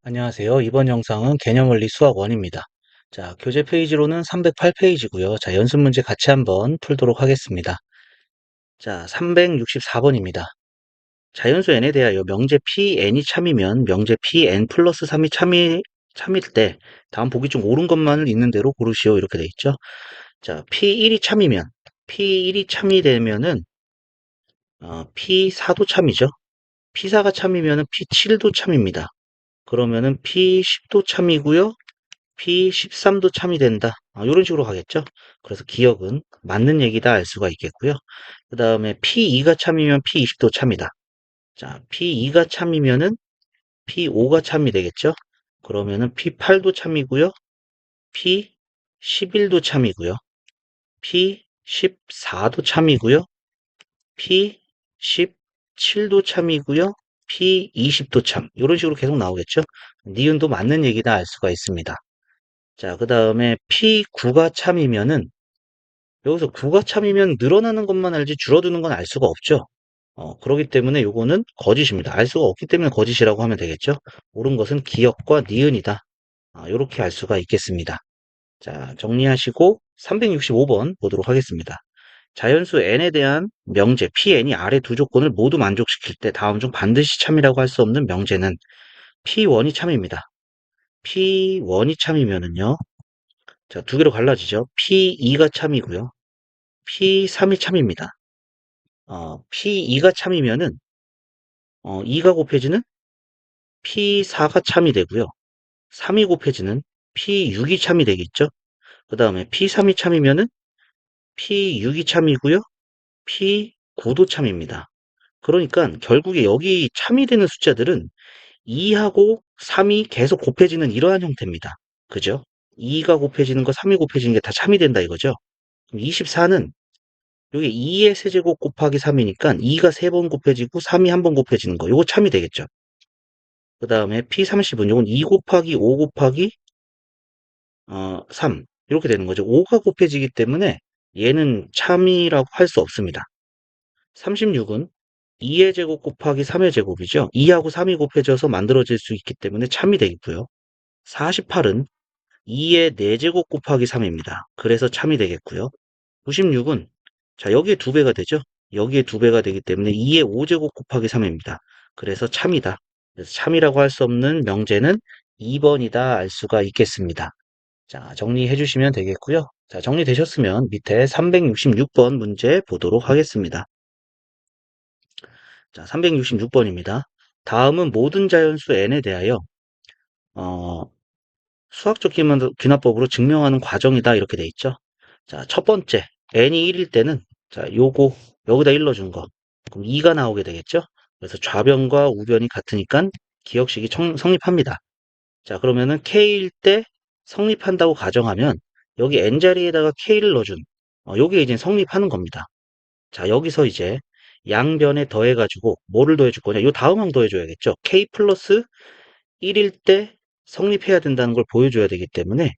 안녕하세요. 이번 영상은 개념원리 수학 1입니다. 자, 교재 페이지로는 308페이지고요. 자, 연습 문제 같이 한번 풀도록 하겠습니다. 자, 364번입니다. 자연수 n에 대하여 명제 pn이 참이면 명제 pn 플러스 3이 참일 때 다음 보기 중 옳은 것만을 있는 대로 고르시오. 이렇게 돼 있죠. 자, p1이 참이 되면은 p4도 참이죠. p4가 참이면은 p7도 참입니다. 그러면은 p10도 참이고요. P13도 참이 된다. 이런 식으로 가겠죠. 그래서 기억은 맞는 얘기다 알 수가 있겠고요. 그 다음에 P2가 참이면 P20도 참이다. 자, P2가 참이면은 P5가 참이 되겠죠. 그러면은 P8도 참이고요. P11도 참이고요. P14도 참이고요. P17도 참이고요. P20도 참. 이런 식으로 계속 나오겠죠. 니은도 맞는 얘기다 알 수가 있습니다. 자, 그 다음에 P9가 참이면은, 여기서 9가 참이면 늘어나는 것만 알지 줄어드는 건 알 수가 없죠. 그렇기 때문에 요거는 거짓입니다. 알 수가 없기 때문에 거짓이라고 하면 되겠죠. 옳은 것은 기역과 니은이다. 요렇게 알 수가 있겠습니다. 자, 정리하시고 365번 보도록 하겠습니다. 자연수 n에 대한 명제 pn이 아래 두 조건을 모두 만족시킬 때 다음 중 반드시 참이라고 할 수 없는 명제는 p1이 참입니다. p1이 참이면은요. 자, 두 개로 갈라지죠. P2가 참이고요. P3이 참입니다. P2가 참이면은 2가 곱해지는 P4가 참이 되고요. 3이 곱해지는 P6이 참이 되겠죠. 그 다음에 P3이 참이면은 P6이 참이고요. P9도 참입니다. 그러니까 결국에 여기 참이 되는 숫자들은 2하고 3이 계속 곱해지는 이러한 형태입니다. 그죠? 2가 곱해지는 거, 3이 곱해지는 게 다 참이 된다 이거죠. 24는 여기 2의 세제곱 곱하기 3이니까 2가 3번 곱해지고 3이 한 번 곱해지는 거. 요거 참이 되겠죠. 그 다음에 P30은 요건 2 곱하기 5 곱하기 3 이렇게 되는 거죠. 5가 곱해지기 때문에 얘는 참이라고 할 수 없습니다. 36은 2의 제곱 곱하기 3의 제곱이죠. 2하고 3이 곱해져서 만들어질 수 있기 때문에 참이 되겠고요. 48은 2의 4제곱 곱하기 3입니다. 그래서 참이 되겠고요. 96은 자 여기에 2배가 되죠. 여기에 2배가 되기 때문에 2의 5제곱 곱하기 3입니다. 그래서 참이다. 그래서 참이라고 할 수 없는 명제는 2번이다 알 수가 있겠습니다. 자, 정리해 주시면 되겠고요. 자, 정리되셨으면 밑에 366번 문제 보도록 하겠습니다. 자, 366번입니다. 다음은 모든 자연수 n에 대하여 수학적 귀납법으로 증명하는 과정이다 이렇게 돼 있죠. 자, 첫 번째 n이 1일 때는 자, 요거 여기다 일러준 거 그럼 2가 나오게 되겠죠. 그래서 좌변과 우변이 같으니까 기억식이 성립합니다. 자, 그러면은 k일 때 성립한다고 가정하면 여기 n자리에다가 k를 넣어준 요게 이제 성립하는 겁니다. 자, 여기서 이제 양변에 더해가지고 뭐를 더해줄 거냐? 요 다음항 더해줘야겠죠. k 플러스 1일 때 성립해야 된다는 걸 보여줘야 되기 때문에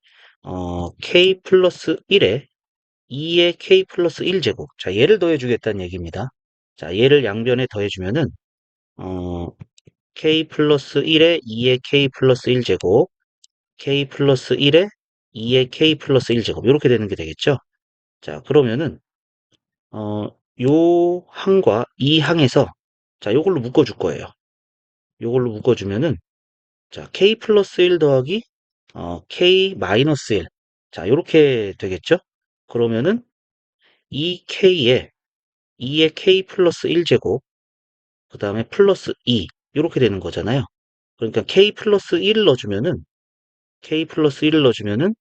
k 플러스 1에 2의 k 플러스 1제곱. 자, 얘를 더해주겠다는 얘기입니다. 자, 얘를 양변에 더해주면은 k 플러스 1에 2의 k 플러스 1제곱, k 플러스 1에 2의 k 플러스 1제곱 이렇게 되는 게 되겠죠. 자, 그러면은 요 항과 이 항에서 자, 요걸로 묶어줄 거예요. 요걸로 묶어주면은 자, k 플러스 1 더하기 k 마이너스 1. 자, 요렇게 되겠죠? 그러면은 이 k에 2의 k 플러스 1제곱, 그 다음에 플러스 2. 요렇게 되는 거잖아요. 그러니까 k 플러스 1을 넣어주면은, k 플러스 1을 넣어주면은,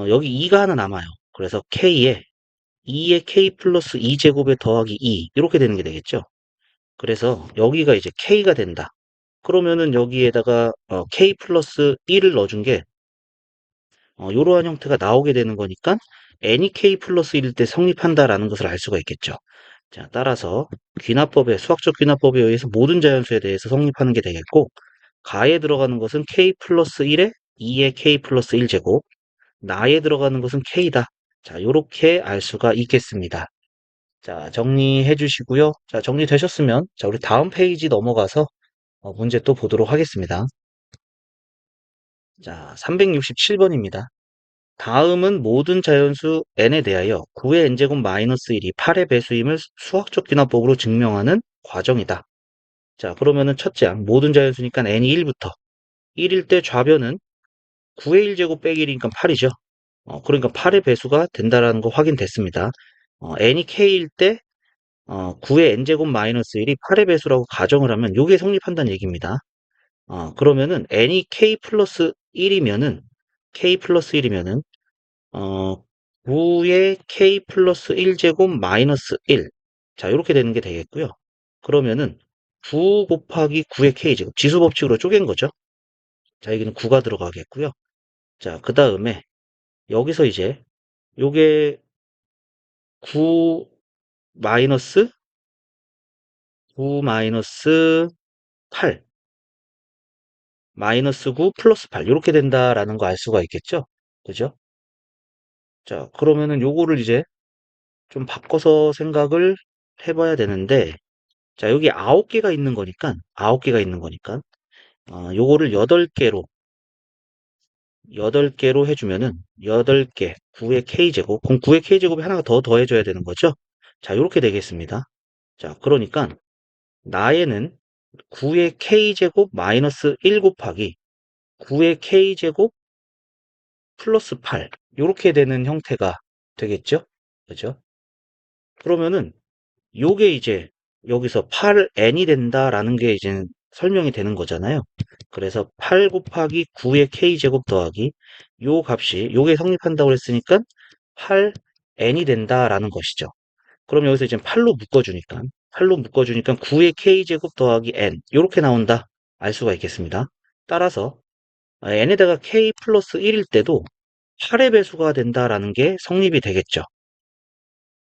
여기 2가 하나 남아요. 그래서 k에 2의 k 플러스 2제곱에 더하기 2. 이렇게 되는 게 되겠죠? 그래서 여기가 이제 k가 된다. 그러면은 여기에다가 k 플러스 1을 넣어준 게 이러한 형태가 나오게 되는 거니까 n이 k 플러스 1일 때 성립한다라는 것을 알 수가 있겠죠. 자, 따라서 수학적 귀납법에 의해서 모든 자연수에 대해서 성립하는 게 되겠고 가에 들어가는 것은 k 플러스 1에 2의 k 플러스 1제곱, 나에 들어가는 것은 k다. 자, 요렇게 알 수가 있겠습니다. 자, 정리해 주시고요. 자, 정리되셨으면, 자, 우리 다음 페이지 넘어가서 문제 또 보도록 하겠습니다. 자, 367번입니다. 다음은 모든 자연수 n에 대하여 9의 n제곱 마이너스 1이 8의 배수임을 수학적 귀납법으로 증명하는 과정이다. 자, 그러면은 첫째 항, 모든 자연수니까 n이 1부터 1일 때 좌변은 9의 1제곱 빼기 1이니까 8이죠. 그러니까 8의 배수가 된다라는 거 확인됐습니다. n이 k일 때 9의 n제곱 마이너스 1이 8의 배수라고 가정을 하면 이게 성립한다는 얘기입니다. 그러면은 n이 k 플러스 1이면은 k 플러스 1이면은 9의 k 플러스 1제곱 마이너스 1. 자, 이렇게 되는 게 되겠고요. 그러면은 9 곱하기 9의 k제곱. 지수 법칙으로 쪼갠 거죠. 자, 여기는 9가 들어가겠고요. 자, 그 다음에 여기서 이제 요게 9 마이너스 9 마이너스 8 마이너스 9 플러스 8 이렇게 된다라는 거 알 수가 있겠죠? 그죠? 자, 그러면은 요거를 이제 좀 바꿔서 생각을 해봐야 되는데, 자, 여기 9개가 있는 거니까, 9개가 있는 거니까, 요거를 8개로, 8개로 해주면은, 8개, 9의 K제곱, 그럼 9의 K제곱이 하나가 더 더해줘야 되는 거죠? 자, 요렇게 되겠습니다. 자, 그러니까, 나에는 9의 K제곱 마이너스 1 곱하기 9의 K제곱 플러스 8. 요렇게 되는 형태가 되겠죠? 그죠? 그러면은, 요게 이제 여기서 8n이 된다라는 게 이제 설명이 되는 거잖아요. 그래서 8 곱하기 9의 k제곱 더하기 요 값이 요게 성립한다고 했으니까 8n이 된다라는 것이죠. 그럼 여기서 이제 8로 묶어주니까 9의 k제곱 더하기 n 요렇게 나온다 알 수가 있겠습니다. 따라서 n에다가 k 플러스 1일 때도 8의 배수가 된다라는 게 성립이 되겠죠.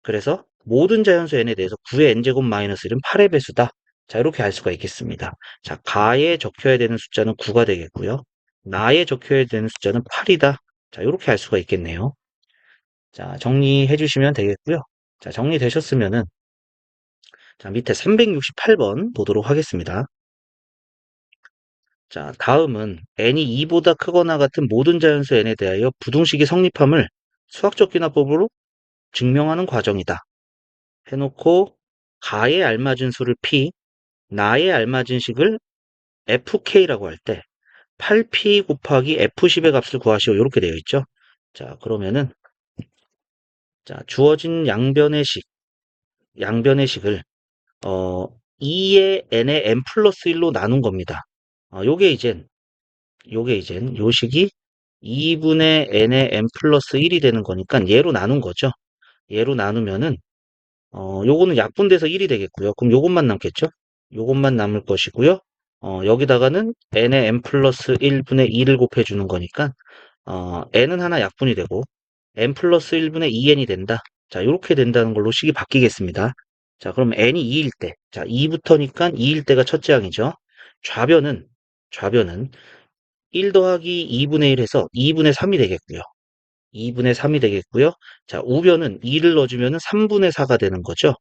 그래서 모든 자연수 n에 대해서 9의 n제곱 마이너스 1은 8의 배수다. 자, 이렇게 알 수가 있겠습니다. 자, 가에 적혀야 되는 숫자는 9가 되겠고요. 나에 적혀야 되는 숫자는 8이다. 자, 이렇게 알 수가 있겠네요. 자, 정리해 주시면 되겠고요. 자, 정리되셨으면은, 자, 밑에 368번 보도록 하겠습니다. 자, 다음은 n이 2보다 크거나 같은 모든 자연수 n에 대하여 부등식이 성립함을 수학적 귀납법으로 증명하는 과정이다. 해놓고 가에 알맞은 수를 p, 나에 알맞은 식을 fk라고 할 때 8p 곱하기 f10의 값을 구하시오. 이렇게 되어 있죠. 자, 그러면은 자, 주어진 양변의 식을 2의 n의 n 플러스 1로 나눈 겁니다. 요게 이젠 요 식이 2분의 n의 n 플러스 1이 되는 거니까 얘로 나눈 거죠. 얘로 나누면은 요거는 약분돼서 1이 되겠고요. 그럼 요것만 남겠죠? 요것만 남을 것이고요. 여기다가는 n의 n 플러스 1분의 2를 곱해주는 거니까, n은 하나 약분이 되고, n 플러스 1분의 2n이 된다. 자, 이렇게 된다는 걸로 식이 바뀌겠습니다. 자, 그럼 n이 2일 때, 자, 2부터니까 2일 때가 첫째 항이죠. 좌변은 1 더하기 2분의 1 해서 2분의 3이 되겠고요. 2분의 3이 되겠고요. 자, 우변은 2를 넣어주면 3분의 4가 되는 거죠.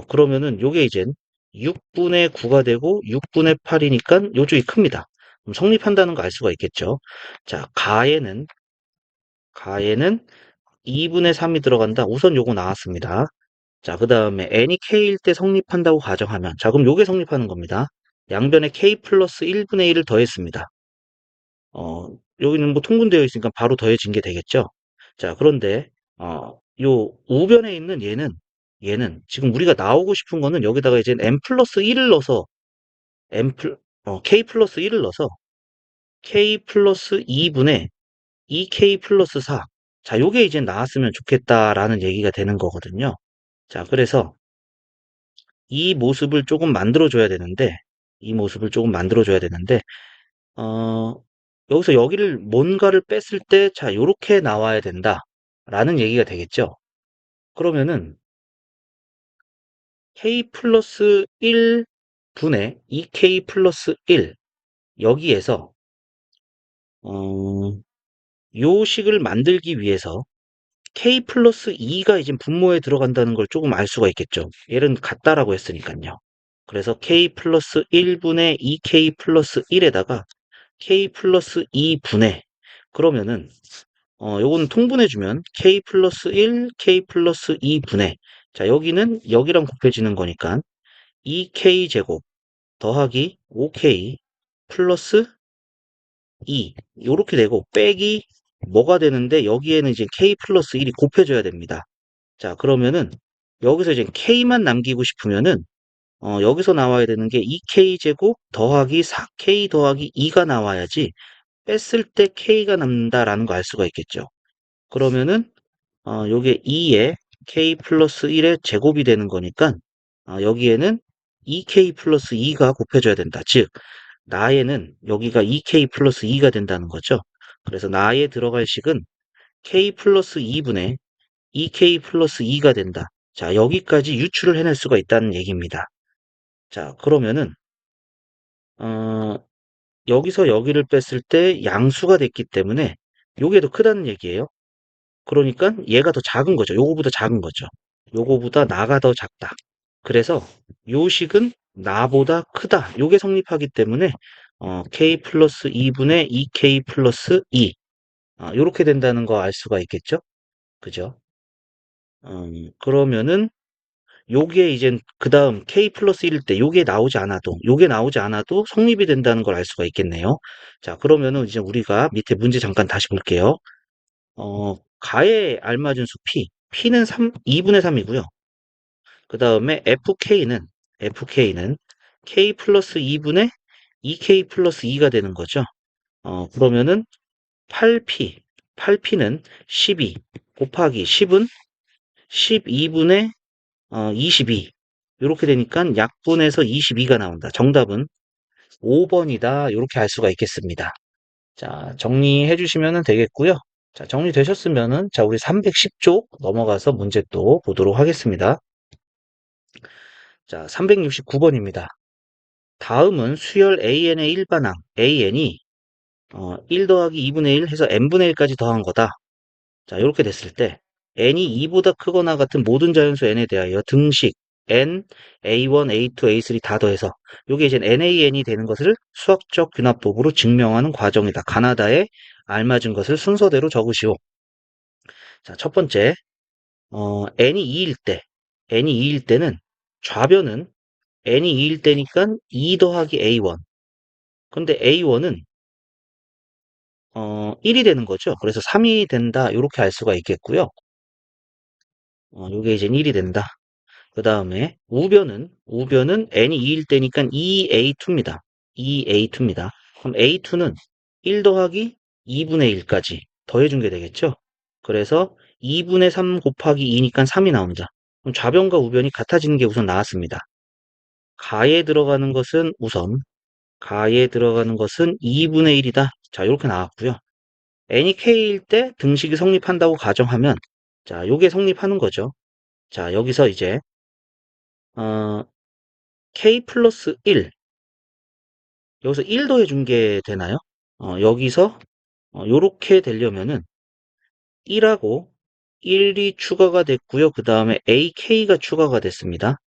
그러면은 요게 이젠 6분의 9가 되고 6분의 8이니까 요쪽이 큽니다. 그럼 성립한다는 거 알 수가 있겠죠. 자, 가에는 2분의 3이 들어간다. 우선 요거 나왔습니다. 자, 그 다음에 n이 k일 때 성립한다고 가정하면, 자, 그럼 요게 성립하는 겁니다. 양변에 k 플러스 1분의 1을 더했습니다. 여기는 뭐 통분되어 있으니까 바로 더해진 게 되겠죠. 자, 그런데 요 우변에 있는 얘는 지금 우리가 나오고 싶은 거는 여기다가 이제 n 플러스 1을 넣어서 k 플러스 1을 넣어서 k 플러스 2분의 2k 플러스 4. 자, 요게 이제 나왔으면 좋겠다라는 얘기가 되는 거거든요. 자, 그래서 이 모습을 조금 만들어줘야 되는데, 어, 여기서 여기를 뭔가를 뺐을 때, 자, 요렇게 나와야 된다. 라는 얘기가 되겠죠. 그러면은, k 플러스 1분의 2k 플러스 1. 여기에서, 요 식을 만들기 위해서, k 플러스 2가 이제 분모에 들어간다는 걸 조금 알 수가 있겠죠. 얘는 같다라고 했으니까요. 그래서 k 플러스 1분의 2k 플러스 1에다가 k 플러스 2분의 그러면은 요거는 통분해주면 k 플러스 1, k 플러스 2분의 자 여기는 여기랑 곱해지는 거니까 2k 제곱 더하기 5k 플러스 2 요렇게 되고 빼기 뭐가 되는데 여기에는 이제 k 플러스 1이 곱해져야 됩니다. 자 그러면은 여기서 이제 k만 남기고 싶으면은 여기서 나와야 되는 게 2k 제곱 더하기 4k 더하기 2가 나와야지 뺐을 때 k가 남는다라는 거 알 수가 있겠죠. 그러면은 요게 2에 k 플러스 1의 제곱이 되는 거니까 여기에는 2k 플러스 2가 곱해져야 된다. 즉 나에는 여기가 2k 플러스 2가 된다는 거죠. 그래서 나에 들어갈 식은 k 플러스 2분의 2k 플러스 2가 된다. 자 여기까지 유출을 해낼 수가 있다는 얘기입니다. 자 그러면은 어, 여기서 여기를 뺐을 때 양수가 됐기 때문에 요게 더 크다는 얘기예요. 그러니까 얘가 더 작은 거죠. 요거보다 작은 거죠. 요거보다 나가 더 작다. 그래서 요 식은 나보다 크다. 요게 성립하기 때문에 k 플러스 2분의 2k 플러스 2 요렇게 된다는 거 알 수가 있겠죠? 그죠? 그러면은 요게 이제 그 다음 k 플러스 1일 때 요게 나오지 않아도 성립이 된다는 걸 알 수가 있겠네요. 자 그러면은 이제 우리가 밑에 문제 잠깐 다시 볼게요. 가에 알맞은 수 P는 2분의 3이고요. 그 다음에 FK는 K 플러스 2분의 2K 플러스 2가 되는 거죠. 그러면은 8P는 12 곱하기 10은 12분의 22. 이렇게 되니까 약분해서 22가 나온다. 정답은 5번이다. 이렇게 알 수가 있겠습니다. 자, 정리해 주시면 되겠고요. 자, 정리되셨으면은, 자, 우리 310쪽 넘어가서 문제 또 보도록 하겠습니다. 자, 369번입니다. 다음은 수열 AN의 일반항, AN이 1 더하기 2분의 1 해서 n분의 1까지 더한 거다. 자, 이렇게 됐을 때, n이 2보다 크거나 같은 모든 자연수 n에 대하여 등식 n, a1, a2, a3 다 더해서, 요게 이제 nan이 되는 것을 수학적 균합법으로 증명하는 과정이다. 가나다에 알맞은 것을 순서대로 적으시오. 자, 첫 번째, n이 2일 때는 좌변은 n이 2일 때니까 2 더하기 a1. 근데 a1은 1이 되는 거죠. 그래서 3이 된다. 이렇게 알 수가 있겠고요. 요게 이제 1이 된다. 그 다음에 우변은 n이 2일 때니까 2a2입니다. 2a2입니다. 그럼 a2는 1 더하기 2분의 1까지 더해준 게 되겠죠. 그래서 2분의 3 곱하기 2니까 3이 나옵니다. 그럼 좌변과 우변이 같아지는 게 우선 나왔습니다. 가에 들어가는 것은 2분의 1이다. 자, 이렇게 나왔고요. n이 k일 때 등식이 성립한다고 가정하면 자, 요게 성립하는 거죠. 자, 여기서 이제 어, k 플러스 1 여기서 1 더해준 게 되나요? 여기서 요렇게 되려면은 1하고 1이 추가가 됐고요. 그 다음에 ak가 추가가 됐습니다.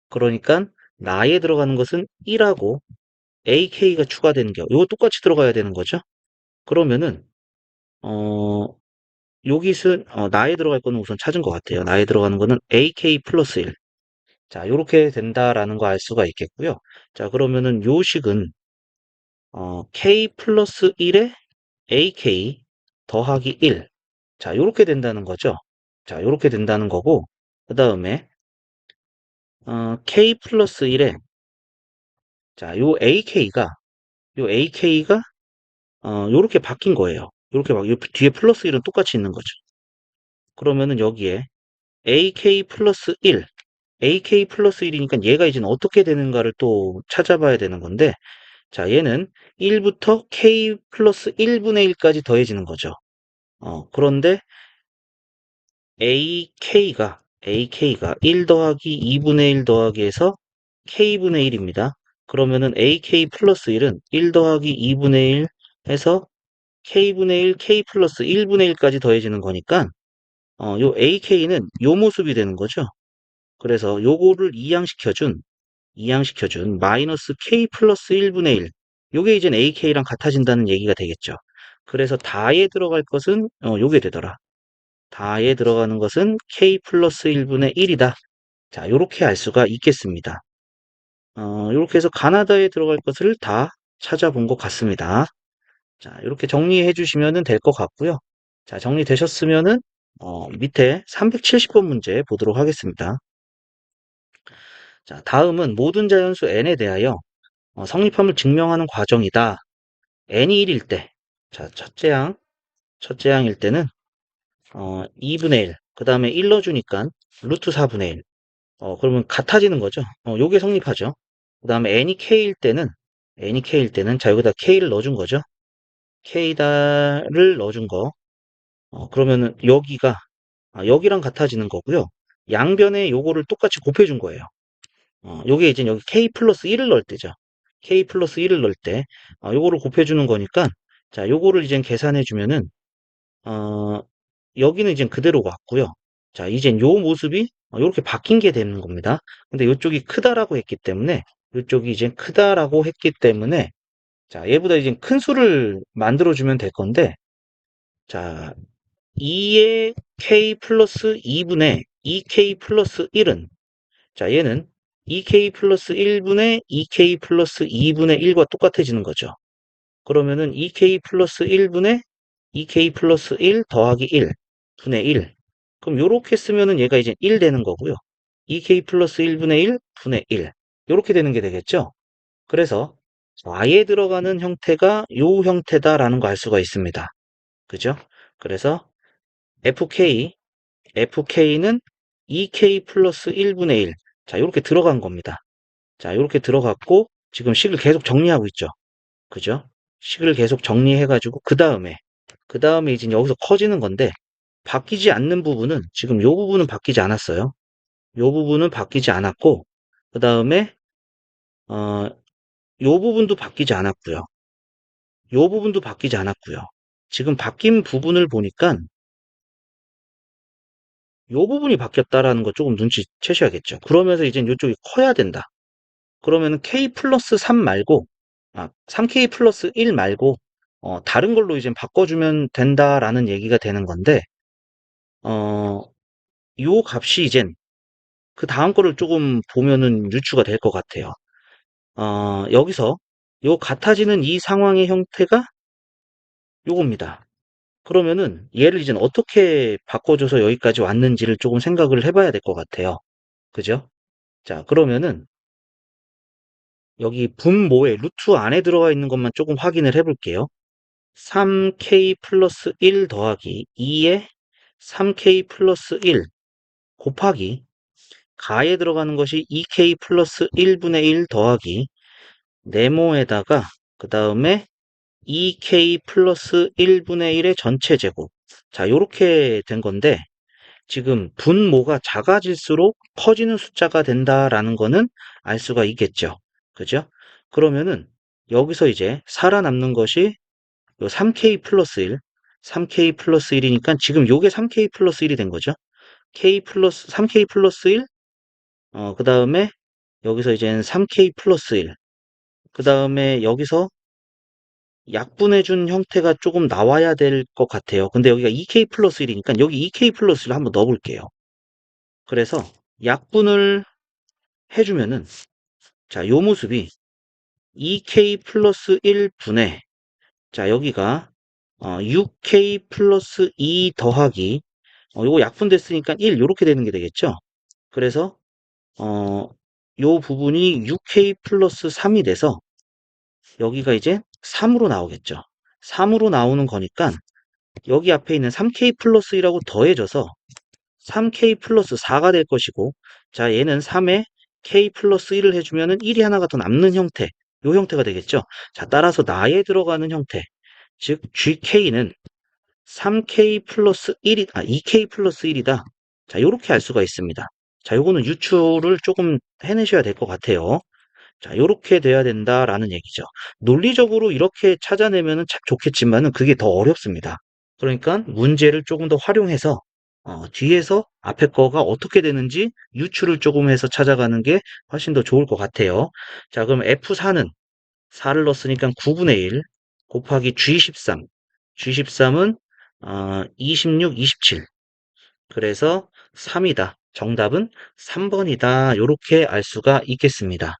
그러니까 나에 들어가는 것은 1하고 ak가 추가되는 게 이거 똑같이 들어가야 되는 거죠. 그러면은 어, 여기서 나에 들어갈 거는 우선 찾은 것 같아요. 나에 들어가는 거는 AK 플러스 1. 자, 이렇게 된다라는 거 알 수가 있겠고요. 자, 그러면은 요 식은 K 플러스 1에 AK 더하기 1. 자, 요렇게 된다는 거죠. 자, 요렇게 된다는 거고 그 다음에 K 플러스 1에 자, 요 AK가 요렇게 바뀐 거예요. 요렇게 요 뒤에 플러스 1은 똑같이 있는 거죠. 그러면은 여기에 AK 플러스 1 AK 플러스 1이니까 얘가 이제 어떻게 되는가를 또 찾아봐야 되는 건데 자 얘는 1부터 K 플러스 1분의 1까지 더해지는 거죠. 그런데 AK가 1 더하기 2분의 1 더하기 해서 K분의 1입니다. 그러면은 AK 플러스 1은 1 더하기 2분의 1 해서 K분의 1, K 플러스 1분의 1까지 더해지는 거니까 요 AK는 요 모습이 되는 거죠. 그래서 요거를 이항시켜준 마이너스 K 플러스 1분의 1. 요게 이제 AK랑 같아진다는 얘기가 되겠죠. 그래서 다에 들어갈 것은 요게 되더라. 다에 들어가는 것은 K 플러스 1분의 1이다. 자, 요렇게 알 수가 있겠습니다. 요렇게 해서 가나다에 들어갈 것을 다 찾아본 것 같습니다. 자, 이렇게 정리해 주시면 될 것 같고요. 자, 정리되셨으면은 밑에 370번 문제 보도록 하겠습니다. 자, 다음은 모든 자연수 n에 대하여 성립함을 증명하는 과정이다. n이 1일 때, 자, 첫째 항일 때는 2분의 1, 그 다음에 1 넣어주니까 루트 4분의 1. 그러면 같아지는 거죠. 요게 성립하죠. 그 다음에 n이 k일 때는, 자, 여기다 k를 넣어준 거죠. k를 넣어준 거. 그러면은 여기랑 같아지는 거고요. 양변에 요거를 똑같이 곱해준 거예요. 요게 이제 여기 k 플러스 1을 넣을 때죠. k 플러스 1을 넣을 때, 요거를 곱해주는 거니까, 자, 요거를 이제 계산해주면은, 어, 여기는 이제 그대로 같고요. 자, 이제 요 모습이 이렇게 바뀐 게 되는 겁니다. 근데 요쪽이 크다라고 했기 때문에, 요쪽이 이제 크다라고 했기 때문에, 자, 얘보다 이제 큰 수를 만들어주면 될 건데, 자, 2의 k 플러스 2분의 2k 플러스 1은, 자, 얘는 2k 플러스 1분의 2k 플러스 2분의 1과 똑같아지는 거죠. 그러면은 2k 플러스 1분의 2k 플러스 1 더하기 1 분의 1. 그럼 요렇게 쓰면은 얘가 이제 1 되는 거고요. 2k 플러스 1분의 1 분의 1. 요렇게 되는 게 되겠죠. 그래서 y에 들어가는 형태가 요 형태다라는 거 알 수가 있습니다. 그죠? 그래서 FK는 2K 플러스 1분의 1. 자, 이렇게 들어간 겁니다. 자, 이렇게 들어갔고, 지금 식을 계속 정리하고 있죠. 그죠? 식을 계속 정리해가지고, 그 다음에 이제 여기서 커지는 건데, 바뀌지 않는 부분은, 지금 요 부분은 바뀌지 않았어요. 요 부분은 바뀌지 않았고, 그 다음에, 어, 요 부분도 바뀌지 않았고요. 요 부분도 바뀌지 않았고요. 지금 바뀐 부분을 보니까, 요 부분이 바뀌었다라는 거 조금 눈치채셔야겠죠. 그러면서 이제 이쪽이 커야 된다. 그러면 K 플러스 3 말고, 3K 플러스 1 말고, 다른 걸로 이제 바꿔주면 된다라는 얘기가 되는 건데, 어, 요 값이 이젠 그 다음 거를 조금 보면은 유추가 될 것 같아요. 여기서 요 같아지는 이 상황의 형태가 요겁니다. 그러면은 얘를 이제 어떻게 바꿔줘서 여기까지 왔는지를 조금 생각을 해봐야 될 것 같아요. 그죠? 자, 그러면은 여기 분모에 루트 안에 들어가 있는 것만 조금 확인을 해볼게요. 3k 플러스 1 더하기 2에 3k 플러스 1 곱하기 가에 들어가는 것이 2k 플러스 1분의 1 더하기 네모에다가 그 다음에 2k 플러스 1분의 1의 전체 제곱. 자, 요렇게 된 건데 지금 분모가 작아질수록 커지는 숫자가 된다라는 거는 알 수가 있겠죠. 그죠? 그러면은 여기서 이제 살아남는 것이 요 3k 플러스 1, 3k 플러스 1이니까 지금 요게 3k 플러스 1이 된 거죠. 3k 플러스 1, 그 다음에 여기서 이제는 3k 플러스 1, 그 다음에 여기서 약분해준 형태가 조금 나와야 될 것 같아요. 근데 여기가 2k 플러스 1이니까 여기 2k 플러스 1을 한번 넣어볼게요. 그래서 약분을 해주면은, 자, 요 모습이 2k 플러스 1분의, 자, 여기가 6k 플러스 2 더하기, 요거 약분됐으니까 1, 요렇게 되는 게 되겠죠? 그래서, 요 부분이 6k 플러스 3이 돼서, 여기가 이제 3으로 나오겠죠? 3으로 나오는 거니까, 여기 앞에 있는 3k 플러스 1하고 더해져서, 3k 플러스 4가 될 것이고, 자, 얘는 3에 k 플러스 1을 해주면은 1이 하나가 더 남는 형태, 요 형태가 되겠죠? 자, 따라서 나에 들어가는 형태, 즉, gk는 3k 플러스 2k 플러스 1이다. 자, 요렇게 알 수가 있습니다. 자, 요거는 유추를 조금 해내셔야 될 것 같아요. 자, 요렇게 돼야 된다라는 얘기죠. 논리적으로 이렇게 찾아내면은 참 좋겠지만은 그게 더 어렵습니다. 그러니까 문제를 조금 더 활용해서 뒤에서 앞에 거가 어떻게 되는지 유추를 조금 해서 찾아가는 게 훨씬 더 좋을 것 같아요. 자, 그럼 F4는 4를 넣었으니까 9분의 1 곱하기 G13. G13은 26, 27. 그래서 3이다. 정답은 3번이다. 이렇게 알 수가 있겠습니다.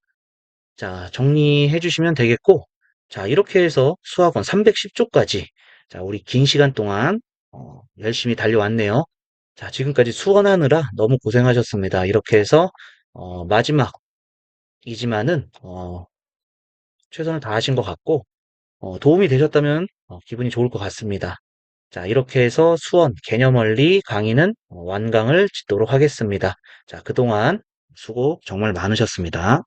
자, 정리해 주시면 되겠고, 자, 이렇게 해서 수학원 310조까지, 자, 우리 긴 시간 동안, 열심히 달려왔네요. 자, 지금까지 수원하느라 너무 고생하셨습니다. 이렇게 해서, 마지막이지만은, 최선을 다하신 것 같고, 도움이 되셨다면, 기분이 좋을 것 같습니다. 자, 이렇게 해서 수원 개념원리 강의는 완강을 짓도록 하겠습니다. 자, 그동안 수고 정말 많으셨습니다.